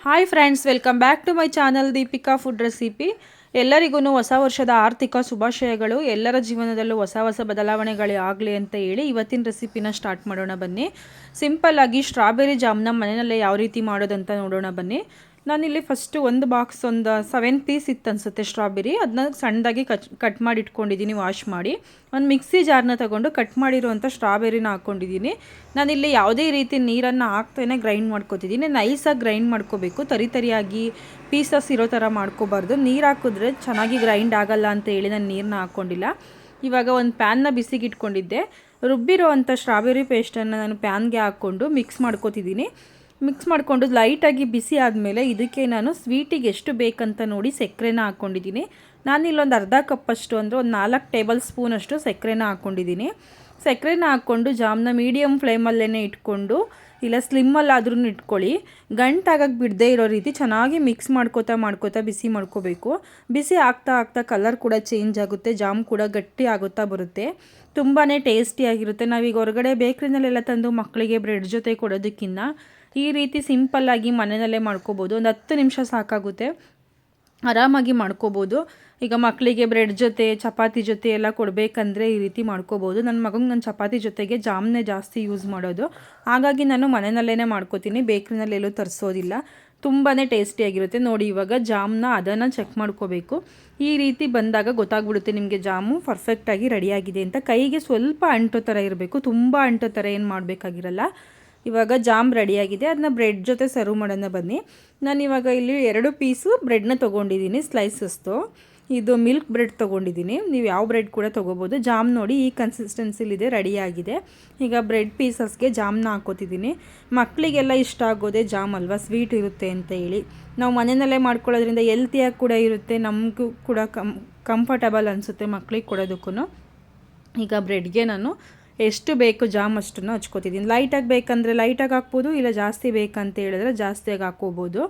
Hi friends, welcome back to my channel Deepika food recipe. ಎಲ್ಲರಿಗೂ ಹೊಸ ವರ್ಷದ ಆರ್ಥಿಕ ಶುಭಾಶಯಗಳು. ಎಲ್ಲರ ಜೀವನದಲ್ಲೂ ಹೊಸ ಬದಲಾವಣೆಗಳು ಆಗಲಿ ಅಂತ ಹೇಳಿ ಇವತ್ತಿನ ರೆಸಿಪಿನ ಸ್ಟಾರ್ಟ್ ಮಾಡೋಣ ಬನ್ನಿ. ಸಿಂಪಲ್ಲಾಗಿ ಸ್ಟ್ರಾಬೆರಿ ಜಾಮ್ನ ಮನೆಯಲ್ಲೇ ಯಾವ ರೀತಿ ಮಾಡೋದಂತ ನೋಡೋಣ ಬನ್ನಿ. ನಾನಿಲ್ಲಿ ಫಸ್ಟು ಒಂದು ಬಾಕ್ಸ್ ಒಂದು 7 ಪೀಸ್ ಇತ್ತು ಅನಿಸುತ್ತೆ ಸ್ಟ್ರಾಬೆರಿ. ಅದನ್ನ ಸಣ್ಣದಾಗಿ ಕಟ್ ಮಾಡಿ ಇಟ್ಕೊಂಡಿದ್ದೀನಿ, ವಾಶ್ ಮಾಡಿ. ಒಂದು ಮಿಕ್ಸಿ ಜಾರ್ನ ತೊಗೊಂಡು ಕಟ್ ಮಾಡಿರುವಂಥ ಸ್ಟ್ರಾಬೆರಿನ ಹಾಕ್ಕೊಂಡಿದ್ದೀನಿ. ನಾನಿಲ್ಲಿ ಯಾವುದೇ ರೀತಿ ನೀರನ್ನು ಹಾಕ್ತಾನೆ ಗ್ರೈಂಡ್ ಮಾಡ್ಕೊತಿದ್ದೀನಿ. ನೈಸಾಗಿ ಗ್ರೈಂಡ್ ಮಾಡ್ಕೋಬೇಕು, ತರಿಯಾಗಿ ಪೀಸಸ್ ಇರೋ ಥರ ಮಾಡ್ಕೋಬಾರ್ದು. ನೀರು ಹಾಕಿದ್ರೆ ಚೆನ್ನಾಗಿ ಗ್ರೈಂಡ್ ಆಗಲ್ಲ ಅಂತ ಹೇಳಿ ನಾನು ನೀರನ್ನ ಹಾಕ್ಕೊಂಡಿಲ್ಲ. ಇವಾಗ ಒಂದು ಪ್ಯಾನ್ನ ಬಿಸಿಗೆ ಇಟ್ಕೊಂಡಿದ್ದೆ. ರುಬ್ಬಿರೋ ಅಂಥ ಸ್ಟ್ರಾಬೆರಿ ಪೇಸ್ಟನ್ನು ನಾನು ಪ್ಯಾನ್ಗೆ ಹಾಕ್ಕೊಂಡು ಮಿಕ್ಸ್ ಮಾಡ್ಕೋತಿದ್ದೀನಿ. ಮಿಕ್ಸ್ ಮಾಡಿಕೊಂಡು ಲೈಟಾಗಿ ಬಿಸಿ ಆದಮೇಲೆ ಇದಕ್ಕೆ ನಾನು ಸ್ವೀಟಿಗೆ ಎಷ್ಟು ಬೇಕಂತ ನೋಡಿ ಸಕ್ಕರೆನ ಹಾಕ್ಕೊಂಡಿದ್ದೀನಿ. ನಾನಿಲ್ಲೊಂದು ಅರ್ಧ ಕಪ್ಪಷ್ಟು ಅಂದರೆ ಒಂದು 4 ಟೇಬಲ್ ಸ್ಪೂನಷ್ಟು ಸಕ್ಕರೆನ ಹಾಕ್ಕೊಂಡಿದ್ದೀನಿ. ಸಕ್ಕರೆನ ಹಾಕ್ಕೊಂಡು ಜಾಮ್ನ ಮೀಡಿಯಮ್ ಫ್ಲೇಮಲ್ಲೇ ಇಟ್ಕೊಂಡು, ಇಲ್ಲ ಸ್ಲಿಮ್ಮಲ್ಲಾದ್ರೂ ಇಟ್ಕೊಳ್ಳಿ, ಗಂಟಾಗಕ್ಕೆ ಬಿಡದೇ ಇರೋ ರೀತಿ ಚೆನ್ನಾಗಿ ಮಿಕ್ಸ್ ಮಾಡ್ಕೋತಾ ಬಿಸಿ ಮಾಡ್ಕೋಬೇಕು. ಬಿಸಿ ಆಗ್ತಾ ಕಲರ್ ಕೂಡ ಚೇಂಜ್ ಆಗುತ್ತೆ, ಜಾಮ್ ಕೂಡ ಗಟ್ಟಿ ಆಗುತ್ತಾ ಬರುತ್ತೆ. ತುಂಬಾ ಟೇಸ್ಟಿಯಾಗಿರುತ್ತೆ. ನಾವೀಗ ಹೊರಗಡೆ ಬೇಕ್ರಿನಲ್ಲೆಲ್ಲ ತಂದು ಮಕ್ಕಳಿಗೆ ಬ್ರೆಡ್ ಜೊತೆ ಕೊಡೋದಕ್ಕಿಂತ ಈ ರೀತಿ ಸಿಂಪಲ್ಲಾಗಿ ಮನೆಯಲ್ಲೇ ಮಾಡ್ಕೋಬೋದು. ಒಂದು 10 ನಿಮಿಷ ಸಾಕಾಗುತ್ತೆ, ಆರಾಮಾಗಿ ಮಾಡ್ಕೋಬೋದು. ಈಗ ಮಕ್ಕಳಿಗೆ ಬ್ರೆಡ್ ಜೊತೆ ಚಪಾತಿ ಜೊತೆ ಎಲ್ಲ ಕೊಡಬೇಕಂದ್ರೆ ಈ ರೀತಿ ಮಾಡ್ಕೋಬೋದು. ನನ್ನ ಮಗಂಗೆ ನಾನು ಚಪಾತಿ ಜೊತೆಗೆ ಜಾಮ್ನೇ ಜಾಸ್ತಿ ಯೂಸ್ ಮಾಡೋದು, ಹಾಗಾಗಿ ನಾನು ಮನೆಯಲ್ಲೇ ಮಾಡ್ಕೋತೀನಿ, ಬೇಕ್ರಿನಲ್ಲೆಲ್ಲೂ ತರಿಸೋದಿಲ್ಲ. ತುಂಬಾ ಟೇಸ್ಟಿಯಾಗಿರುತ್ತೆ. ನೋಡಿ, ಇವಾಗ ಜಾಮ್ನ ಅದನ್ನು ಚೆಕ್ ಮಾಡ್ಕೋಬೇಕು. ಈ ರೀತಿ ಬಂದಾಗ ಗೊತ್ತಾಗ್ಬಿಡುತ್ತೆ ನಿಮಗೆ ಜಾಮು ಪರ್ಫೆಕ್ಟಾಗಿ ರೆಡಿಯಾಗಿದೆ ಅಂತ. ಕೈಗೆ ಸ್ವಲ್ಪ ಅಂಟೋ ಥರ ಇರಬೇಕು, ತುಂಬ ಅಂಟೋ ಥರ ಏನು ಮಾಡಬೇಕಾಗಿರಲ್ಲ. ಇವಾಗ ಜಾಮ್ ರೆಡಿಯಾಗಿದೆ, ಅದನ್ನ ಬ್ರೆಡ್ ಜೊತೆ ಸರ್ವ್ ಮಾಡೋಣ ಬನ್ನಿ. ನಾನಿವಾಗ ಇಲ್ಲಿ 2 ಪೀಸು ಬ್ರೆಡ್ನ ತೊಗೊಂಡಿದ್ದೀನಿ, ಸ್ಲೈಸಸ್ದು. ಇದು ಮಿಲ್ಕ್ ಬ್ರೆಡ್ ತೊಗೊಂಡಿದ್ದೀನಿ, ನೀವು ಯಾವ ಬ್ರೆಡ್ ಕೂಡ ತೊಗೋಬೋದು. ಜಾಮ್ ನೋಡಿ ಈ ಕನ್ಸಿಸ್ಟೆನ್ಸಿಲಿದೆ, ರೆಡಿಯಾಗಿದೆ. ಈಗ ಬ್ರೆಡ್ ಪೀಸಸ್ಗೆ ಜಾಮ್ನ ಹಾಕೋತಿದ್ದೀನಿ. ಮಕ್ಕಳಿಗೆಲ್ಲ ಇಷ್ಟ ಆಗೋದೇ ಜಾಮ್ ಅಲ್ವಾ, ಸ್ವೀಟ್ ಇರುತ್ತೆ ಅಂತ ಹೇಳಿ. ನಾವು ಮನೆಯಲ್ಲೇ ಮಾಡ್ಕೊಳ್ಳೋದ್ರಿಂದ ಹೆಲ್ತಿಯಾಗಿ ಕೂಡ ಇರುತ್ತೆ, ನಮಗೂ ಕೂಡ ಕಂಫರ್ಟಬಲ್ ಅನಿಸುತ್ತೆ ಮಕ್ಕಳಿಗೆ ಕೊಡೋದಕ್ಕೂ. ಈಗ ಬ್ರೆಡ್ಗೆ ನಾನು ಎಷ್ಟು ಬೇಕು ಜಾಮ್ ಅಷ್ಟನ್ನು ಹಚ್ಕೋತಿದ್ದೀನಿ. ಲೈಟಾಗಿ ಬೇಕಂದರೆ ಲೈಟಾಗಿ ಹಾಕ್ಬೋದು, ಇಲ್ಲ ಜಾಸ್ತಿ ಬೇಕಂತ ಹೇಳಿದ್ರೆ ಜಾಸ್ತಿಯಾಗಿ ಹಾಕ್ಕೋಬೋದು.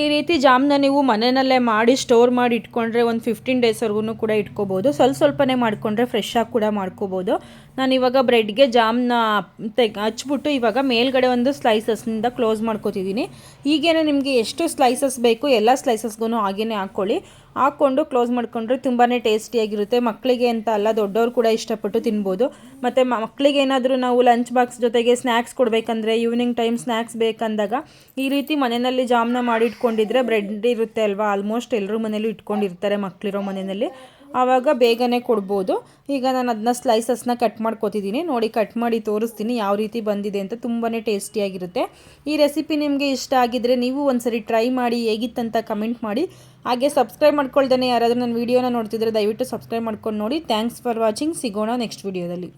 ಈ ರೀತಿ ಜಾಮ್ನ ನೀವು ಮನೆಯಲ್ಲೇ ಮಾಡಿ ಸ್ಟೋರ್ ಮಾಡಿ ಇಟ್ಕೊಂಡ್ರೆ ಒಂದು 15 ಡೇಸ್ವರೆಗೂ ಕೂಡ ಇಟ್ಕೋಬೋದು. ಸ್ವಲ್ಪನೇ ಮಾಡಿಕೊಂಡ್ರೆ ಫ್ರೆಶ್ ಆಗಿ ಕೂಡ ಮಾಡ್ಕೋಬೋದು. ನಾನಿವಾಗ ಬ್ರೆಡ್ಗೆ ಜಾಮ್ನ ಹಚ್ಬಿಟ್ಟು ಇವಾಗ ಮೇಲ್ಗಡೆ ಒಂದು ಸ್ಲೈಸಸ್ನಿಂದ ಕ್ಲೋಸ್ ಮಾಡ್ಕೋತಿದ್ದೀನಿ. ಈಗೇನು ನಿಮಗೆ ಎಷ್ಟು ಸ್ಲೈಸಸ್ ಬೇಕು ಎಲ್ಲ ಸ್ಲೈಸಸ್ಗೂ ಹಾಗೇ ಹಾಕ್ಕೊಂಡು ಕ್ಲೋಸ್ ಮಾಡಿಕೊಂಡ್ರೆ ತುಂಬಾ ಟೇಸ್ಟಿಯಾಗಿರುತ್ತೆ. ಮಕ್ಕಳಿಗೆ ಅಂತ ಅಲ್ಲ, ದೊಡ್ಡವರು ಕೂಡ ಇಷ್ಟಪಟ್ಟು ತಿನ್ಬೋದು. ಮತ್ತು ಮಕ್ಕಳಿಗೆ ಏನಾದರೂ ನಾವು ಲಂಚ್ ಬಾಕ್ಸ್ ಜೊತೆಗೆ ಸ್ನ್ಯಾಕ್ಸ್ ಕೊಡಬೇಕಂದ್ರೆ, ಈವ್ನಿಂಗ್ ಟೈಮ್ ಸ್ನ್ಯಾಕ್ಸ್ ಬೇಕಂದಾಗ ಈ ರೀತಿ ಮನೆಯಲ್ಲಿ ಜಾಮ್ನ ಮಾಡಿ ಇಟ್ಕೊಂಡಿದ್ರೆ, ಬ್ರೆಡ್ ಇರುತ್ತೆ ಅಲ್ವಾ, ಆಲ್ಮೋಸ್ಟ್ ಎಲ್ಲರೂ ಮನೇಲೂ ಇಟ್ಕೊಂಡಿರ್ತಾರೆ ಮಕ್ಕಳಿರೋ ಮನೆಯಲ್ಲಿ, ಆವಾಗ ಬೇಗನೆ ಕೊಡ್ಬೋದು. ಈಗ ನಾನು ಅದನ್ನ ಸ್ಲೈಸಸ್ನ ಕಟ್ ಮಾಡ್ಕೋತಿದ್ದೀನಿ. ನೋಡಿ, ಕಟ್ ಮಾಡಿ ತೋರಿಸ್ತೀನಿ ಯಾವ ರೀತಿ ಬಂದಿದೆ ಅಂತ. ತುಂಬಾ ಟೇಸ್ಟಿಯಾಗಿರುತ್ತೆ. ಈ ರೆಸಿಪಿ ನಿಮಗೆ ಇಷ್ಟ ಆಗಿದ್ದರೆ ನೀವು ಒಂದ್ಸರಿ ಟ್ರೈ ಮಾಡಿ, ಹೇಗಿತ್ತಂತ ಕಮೆಂಟ್ ಮಾಡಿ. ಹಾಗೆ ಸಬ್ಸ್ಕ್ರೈಬ್ ಮಾಡ್ಕೊಳ್ದೇನೆ ಯಾರಾದರೂ ನನ್ನ ವೀಡಿಯೋನ ನೋಡ್ತಿದ್ರೆ ದಯವಿಟ್ಟು ಸಬ್ಸ್ಕ್ರೈಬ್ ಮಾಡ್ಕೊಂಡು ನೋಡಿ. Thanks for watching. ಸಿಗೋಣ ನೆಕ್ಸ್ಟ್ ವೀಡಿಯೋದಲ್ಲಿ.